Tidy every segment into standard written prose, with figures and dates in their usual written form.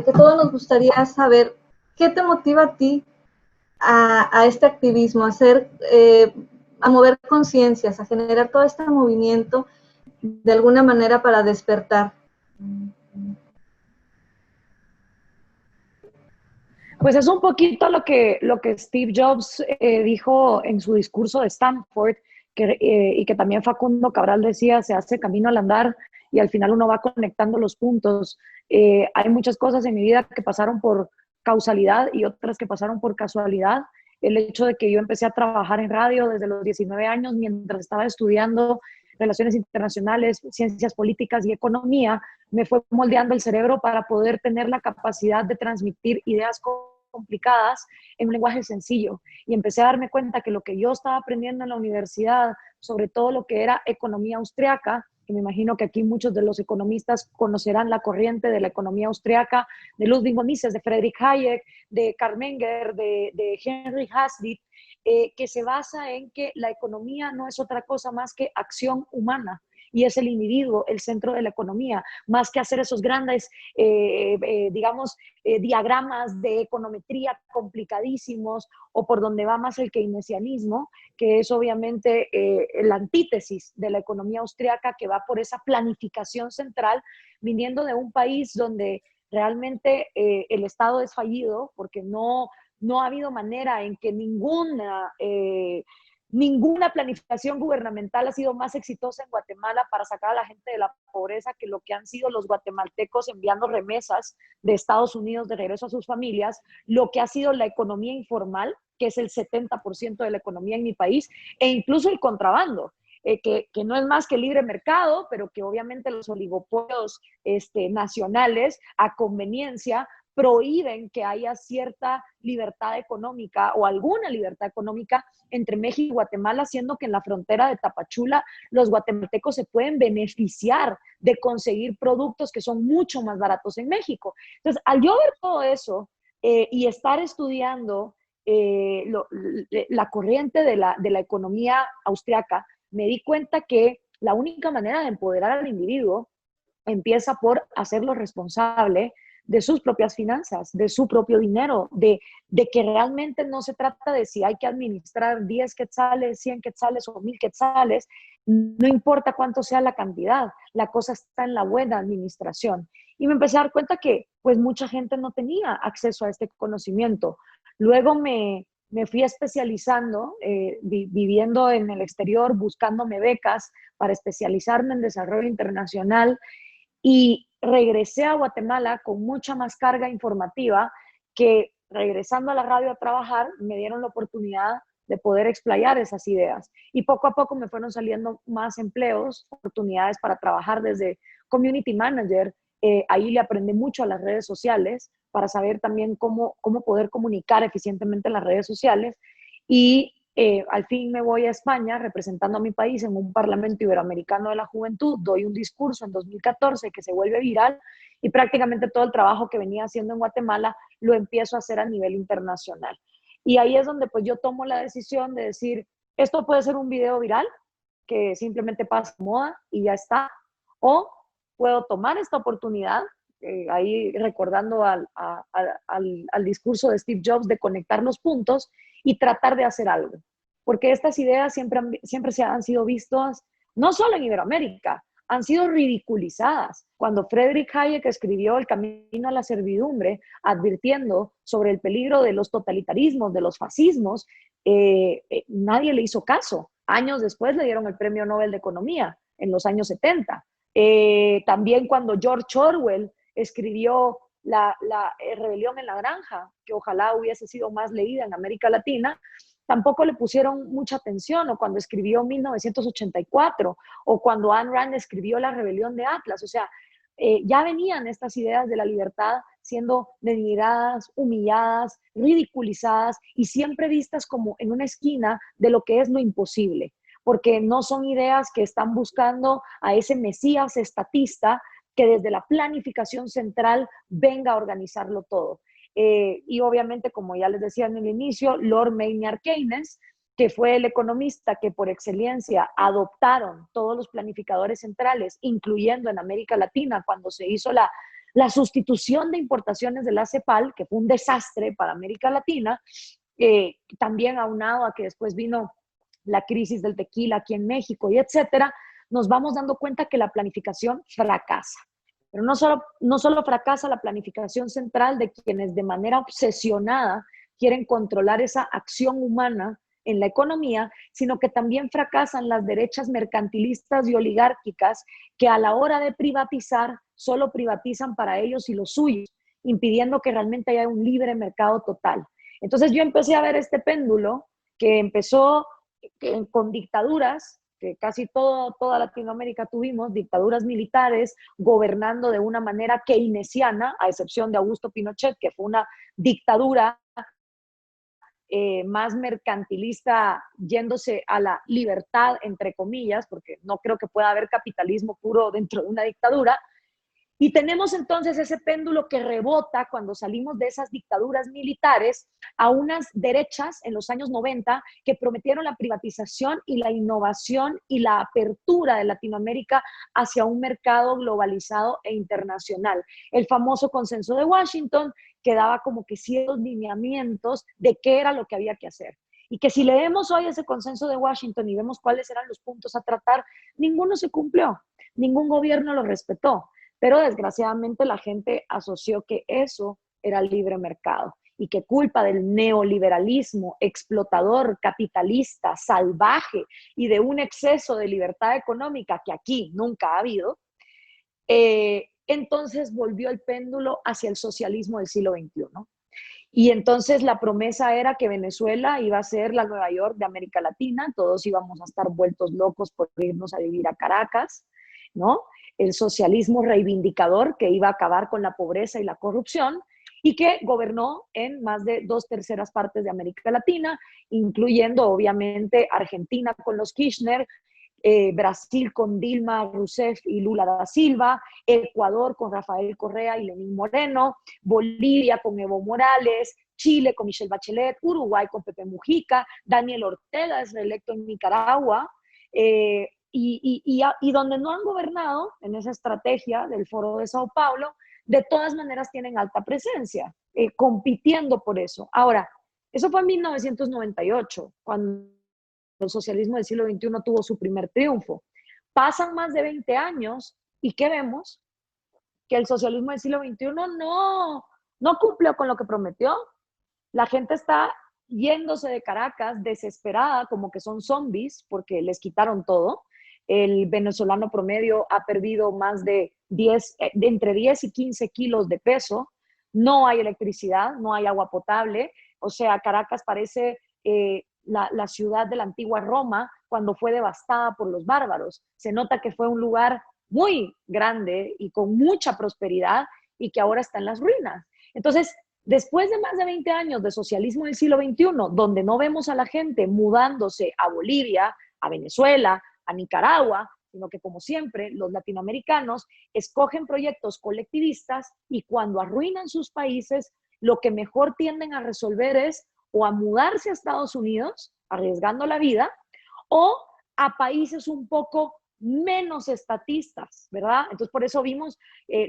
que todos nos gustaría saber qué te motiva a ti a este activismo, a mover conciencias, a generar todo este movimiento de alguna manera para despertar. Pues es un poquito lo que Steve Jobs dijo en su discurso de Stanford, y que también Facundo Cabral decía: se hace camino al andar y al final uno va conectando los puntos. Hay muchas cosas en mi vida que pasaron por causalidad y otras que pasaron por casualidad. El hecho de que yo empecé a trabajar en radio desde los 19 años mientras estaba estudiando relaciones internacionales, ciencias políticas y economía, me fue moldeando el cerebro para poder tener la capacidad de transmitir ideas complicadas en un lenguaje sencillo. Y empecé a darme cuenta que lo que yo estaba aprendiendo en la universidad, sobre todo lo que era economía austriaca, que me imagino que aquí muchos de los economistas conocerán la corriente de la economía austriaca, de Ludwig von Mises, de Friedrich Hayek, de Karl Menger, de Henry Hazlitt, que se basa en que la economía no es otra cosa más que acción humana, y es el individuo el centro de la economía, más que hacer esos grandes, digamos, diagramas de econometría complicadísimos, o por donde va más el keynesianismo, que es obviamente la antítesis de la economía austriaca, que va por esa planificación central, viniendo de un país donde realmente el Estado es fallido, porque no ha habido manera en que ninguna planificación gubernamental ha sido más exitosa en Guatemala para sacar a la gente de la pobreza que lo que han sido los guatemaltecos enviando remesas de Estados Unidos de regreso a sus familias, lo que ha sido la economía informal, que es el 70% de la economía en mi país, e incluso el contrabando. Que no es más que libre mercado, pero que obviamente los oligopolios nacionales, a conveniencia, prohíben que haya cierta libertad económica o alguna libertad económica entre México y Guatemala, siendo que en la frontera de Tapachula los guatemaltecos se pueden beneficiar de conseguir productos que son mucho más baratos en México. Entonces, al yo ver todo eso y estar estudiando la corriente de la economía austriaca, me di cuenta que la única manera de empoderar al individuo empieza por hacerlo responsable de sus propias finanzas, de su propio dinero, de que realmente no se trata de si hay que administrar 10 quetzales, 100 quetzales o 1000 quetzales, no importa cuánto sea la cantidad, la cosa está en la buena administración. Y me empecé a dar cuenta que pues mucha gente no tenía acceso a este conocimiento. Luego me fui especializando, viviendo en el exterior, buscándome becas para especializarme en desarrollo internacional, y regresé a Guatemala con mucha más carga informativa, que regresando a la radio a trabajar me dieron la oportunidad de poder explayar esas ideas. Y poco a poco me fueron saliendo más empleos, oportunidades para trabajar desde community manager. Ahí le aprendí mucho a las redes sociales para saber también cómo poder comunicar eficientemente en las redes sociales. Y al fin me voy a España representando a mi país en un Parlamento Iberoamericano de la Juventud, doy un discurso en 2014 que se vuelve viral, y prácticamente todo el trabajo que venía haciendo en Guatemala lo empiezo a hacer a nivel internacional. Y ahí es donde pues yo tomo la decisión de decir: esto puede ser un video viral que simplemente pasa de moda y ya está, o puedo tomar esta oportunidad, ahí recordando al discurso de Steve Jobs, de conectar los puntos y tratar de hacer algo. Porque estas ideas siempre se han sido vistas, no solo en Iberoamérica, han sido ridiculizadas. Cuando Friedrich Hayek escribió El camino a la servidumbre, advirtiendo sobre el peligro de los totalitarismos, de los fascismos, nadie le hizo caso. Años después le dieron el Premio Nobel de Economía, en los años 70. También cuando George Orwell escribió la Rebelión en la Granja, que ojalá hubiese sido más leída en América Latina, tampoco le pusieron mucha atención, o cuando escribió 1984, o cuando Ayn Rand escribió La Rebelión de Atlas. O sea, ya venían estas ideas de la libertad siendo denigradas, humilladas, ridiculizadas, y siempre vistas como en una esquina de lo que es lo imposible, porque no son ideas que están buscando a ese mesías estatista que desde la planificación central venga a organizarlo todo. Y obviamente, como ya les decía en el inicio, Lord Maynard Keynes, que fue el economista que por excelencia adoptaron todos los planificadores centrales, incluyendo en América Latina, cuando se hizo la sustitución de importaciones de la CEPAL, que fue un desastre para América Latina, también aunado a que después vino la crisis del tequila aquí en México y etcétera, nos vamos dando cuenta que la planificación fracasa. Pero no solo fracasa la planificación central de quienes de manera obsesionada quieren controlar esa acción humana en la economía, sino que también fracasan las derechas mercantilistas y oligárquicas que a la hora de privatizar solo privatizan para ellos y los suyos, impidiendo que realmente haya un libre mercado total. Entonces yo empecé a ver este péndulo que empezó con dictaduras, que casi toda Latinoamérica tuvimos, dictaduras militares gobernando de una manera keynesiana, a excepción de Augusto Pinochet, que fue una dictadura más mercantilista, yéndose a la libertad, entre comillas, porque no creo que pueda haber capitalismo puro dentro de una dictadura. Y tenemos entonces ese péndulo que rebota cuando salimos de esas dictaduras militares a unas derechas en los años 90 que prometieron la privatización y la innovación y la apertura de Latinoamérica hacia un mercado globalizado e internacional. El famoso consenso de Washington que daba como que ciertos lineamientos de qué era lo que había que hacer. Y que si leemos hoy ese consenso de Washington y vemos cuáles eran los puntos a tratar, ninguno se cumplió, ningún gobierno lo respetó. Pero desgraciadamente la gente asoció que eso era el libre mercado y que culpa del neoliberalismo explotador, capitalista, salvaje y de un exceso de libertad económica que aquí nunca ha habido, entonces volvió el péndulo hacia el socialismo del siglo XXI. Y entonces la promesa era que Venezuela iba a ser la Nueva York de América Latina, todos íbamos a estar vueltos locos por irnos a vivir a Caracas, ¿no? El socialismo reivindicador que iba a acabar con la pobreza y la corrupción y que gobernó en más de 2/3 partes de América Latina, incluyendo obviamente Argentina con los Kirchner, Brasil con Dilma Rousseff y Lula da Silva, Ecuador con Rafael Correa y Lenín Moreno, Bolivia con Evo Morales, Chile con Michelle Bachelet, Uruguay con Pepe Mujica, Daniel Ortega es reelecto en Nicaragua, y donde no han gobernado en esa estrategia del Foro de Sao Paulo, de todas maneras tienen alta presencia, compitiendo por eso. Ahora, eso fue en 1998, cuando el socialismo del siglo XXI tuvo su primer triunfo. Pasan más de 20 años y ¿qué vemos? Que el socialismo del siglo XXI no cumplió con lo que prometió. La gente está yéndose de Caracas desesperada, como que son zombies, porque les quitaron todo. El venezolano promedio ha perdido más de entre 10 y 15 kilos de peso. No hay electricidad, no hay agua potable. O sea, Caracas parece la ciudad de la antigua Roma cuando fue devastada por los bárbaros. Se nota que fue un lugar muy grande y con mucha prosperidad y que ahora está en las ruinas. Entonces, después de más de 20 años de socialismo del siglo XXI, donde no vemos a la gente mudándose a Bolivia, a Venezuela, a Nicaragua, sino que como siempre los latinoamericanos escogen proyectos colectivistas y cuando arruinan sus países, lo que mejor tienden a resolver es o a mudarse a Estados Unidos, arriesgando la vida, o a países un poco menos estatistas, ¿verdad? Entonces, por eso vimos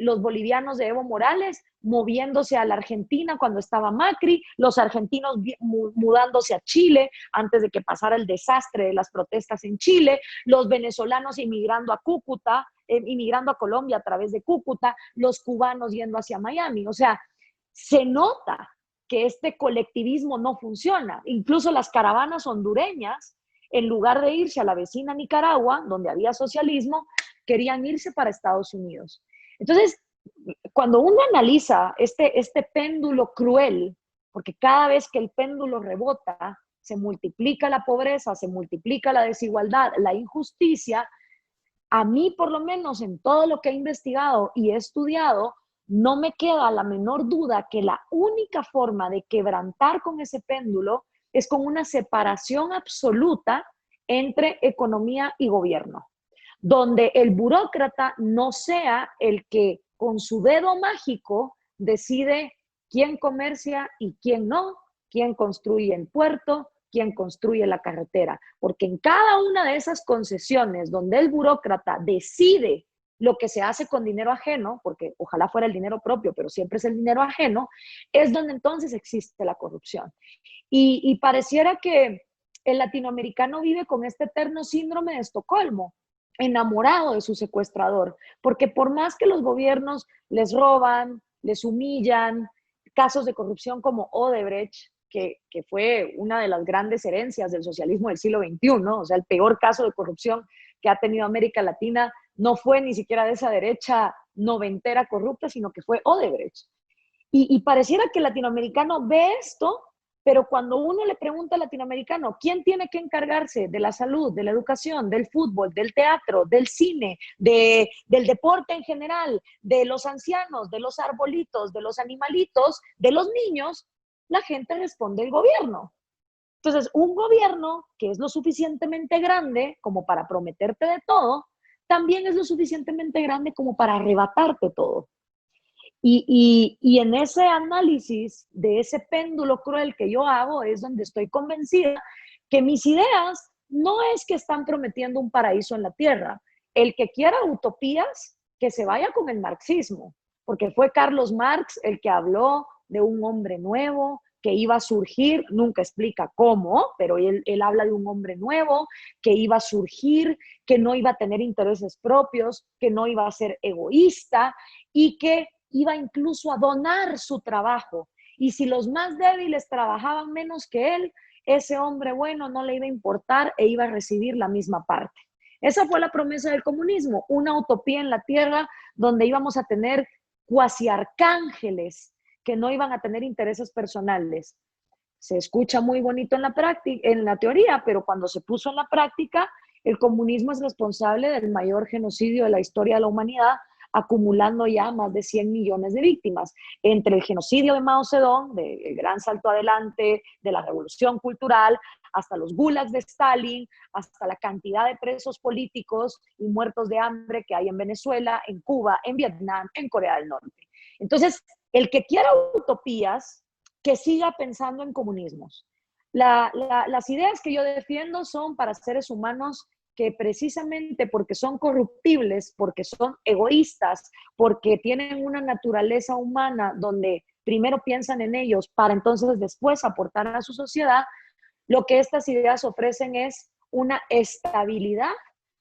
los bolivianos de Evo Morales moviéndose a la Argentina cuando estaba Macri, los argentinos mudándose a Chile antes de que pasara el desastre de las protestas en Chile, los venezolanos inmigrando a Cúcuta, inmigrando a Colombia a través de Cúcuta, los cubanos yendo hacia Miami. O sea, se nota que este colectivismo no funciona. Incluso las caravanas hondureñas, en lugar de irse a la vecina Nicaragua, donde había socialismo, querían irse para Estados Unidos. Entonces, cuando uno analiza este péndulo cruel, porque cada vez que el péndulo rebota, se multiplica la pobreza, se multiplica la desigualdad, la injusticia, a mí por lo menos en todo lo que he investigado y he estudiado, no me queda la menor duda que la única forma de quebrantar con ese péndulo es con una separación absoluta entre economía y gobierno, donde el burócrata no sea el que con su dedo mágico decide quién comercia y quién no, quién construye el puerto, quién construye la carretera, porque en cada una de esas concesiones donde el burócrata decide lo que se hace con dinero ajeno, porque ojalá fuera el dinero propio, pero siempre es el dinero ajeno, es donde entonces existe la corrupción. Y pareciera que el latinoamericano vive con este eterno síndrome de Estocolmo, enamorado de su secuestrador, porque por más que los gobiernos les roban, les humillan, casos de corrupción como Odebrecht, que fue una de las grandes herencias del socialismo del siglo XXI, o sea, el peor caso de corrupción que ha tenido América Latina no fue ni siquiera de esa derecha noventera corrupta, sino que fue Odebrecht. Y pareciera que el latinoamericano ve esto, pero cuando uno le pregunta al latinoamericano, ¿quién tiene que encargarse de la salud, de la educación, del fútbol, del teatro, del cine, del deporte en general, de los ancianos, de los arbolitos, de los animalitos, de los niños? La gente responde el gobierno. Entonces, un gobierno que es lo suficientemente grande como para prometerte de todo, también es lo suficientemente grande como para arrebatarte todo. Y en ese análisis de ese péndulo cruel que yo hago es donde estoy convencida que mis ideas no es que están prometiendo un paraíso en la tierra. El que quiera utopías, que se vaya con el marxismo, porque fue Carlos Marx el que habló de un hombre nuevo que iba a surgir, nunca explica cómo, pero él habla de un hombre nuevo que iba a surgir, que no iba a tener intereses propios, que no iba a ser egoísta y que iba incluso a donar su trabajo. Y si los más débiles trabajaban menos que él, ese hombre bueno no le iba a importar e iba a recibir la misma parte. Esa fue la promesa del comunismo, una utopía en la tierra donde íbamos a tener cuasi arcángeles que no iban a tener intereses personales. Se escucha muy bonito en la práctica, en la teoría, pero cuando se puso en la práctica, el comunismo es responsable del mayor genocidio de la historia de la humanidad, acumulando ya más de 100 millones de víctimas, entre el genocidio de Mao Zedong, del gran salto adelante, de la revolución cultural, hasta los gulags de Stalin, hasta la cantidad de presos políticos y muertos de hambre que hay en Venezuela, en Cuba, en Vietnam, en Corea del Norte. Entonces, el que quiera utopías, que siga pensando en comunismos. Las ideas que yo defiendo son para seres humanos que precisamente porque son corruptibles, porque son egoístas, porque tienen una naturaleza humana donde primero piensan en ellos para entonces después aportar a su sociedad, lo que estas ideas ofrecen es una estabilidad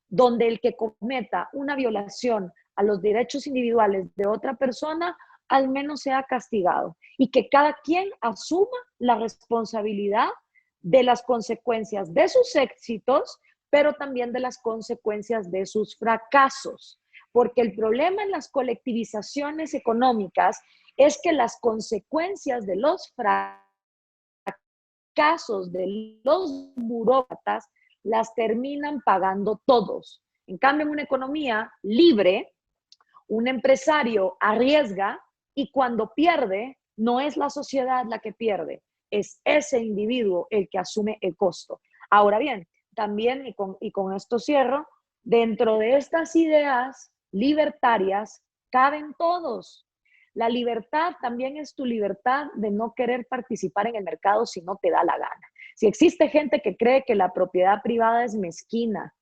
donde el que cometa una violación a los derechos individuales de otra persona al menos sea castigado y que cada quien asuma la responsabilidad de las consecuencias de sus éxitos, pero también de las consecuencias de sus fracasos. Porque el problema en las colectivizaciones económicas es que las consecuencias de los fracasos de los burócratas las terminan pagando todos. En cambio, en una economía libre, un empresario arriesga y cuando pierde, no es la sociedad la que pierde, es ese individuo el que asume el costo. Ahora bien, también, y con esto cierro, dentro de estas ideas libertarias caben todos. La libertad también es tu libertad de no querer participar en el mercado si no te da la gana. Si existe gente que cree que la propiedad privada es mezquina,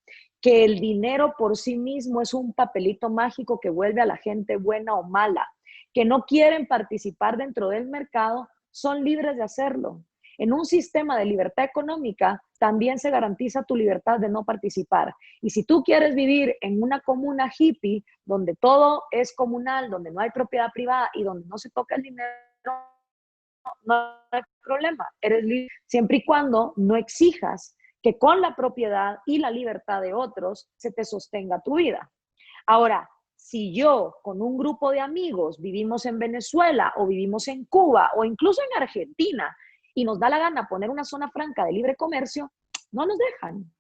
que el dinero por sí mismo es un papelito mágico que vuelve a la gente buena o mala, que no quieren participar dentro del mercado, son libres de hacerlo. En un sistema de libertad económica también se garantiza tu libertad de no participar. Y si tú quieres vivir en una comuna hippie, donde todo es comunal, donde no hay propiedad privada y donde no se toca el dinero, no hay problema. Eres libre siempre y cuando no exijas que con la propiedad y la libertad de otros se te sostenga tu vida. Ahora, si yo con un grupo de amigos vivimos en Venezuela o vivimos en Cuba o incluso en Argentina y nos da la gana poner una zona franca de libre comercio, no nos dejan.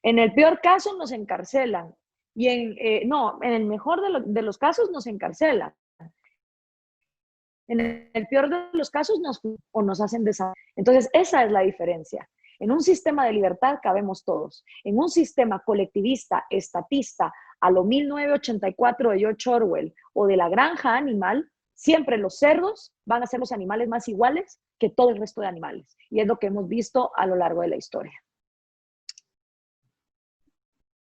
En el peor caso nos encarcelan y en el mejor de los casos nos encarcelan. En el peor de los casos nos hacen desaparecer. Entonces, esa es la diferencia. En un sistema de libertad cabemos todos. En un sistema colectivista, estatista, a lo 1984 de George Orwell o de la granja animal, siempre los cerdos van a ser los animales más iguales que todo el resto de animales. Y es lo que hemos visto a lo largo de la historia.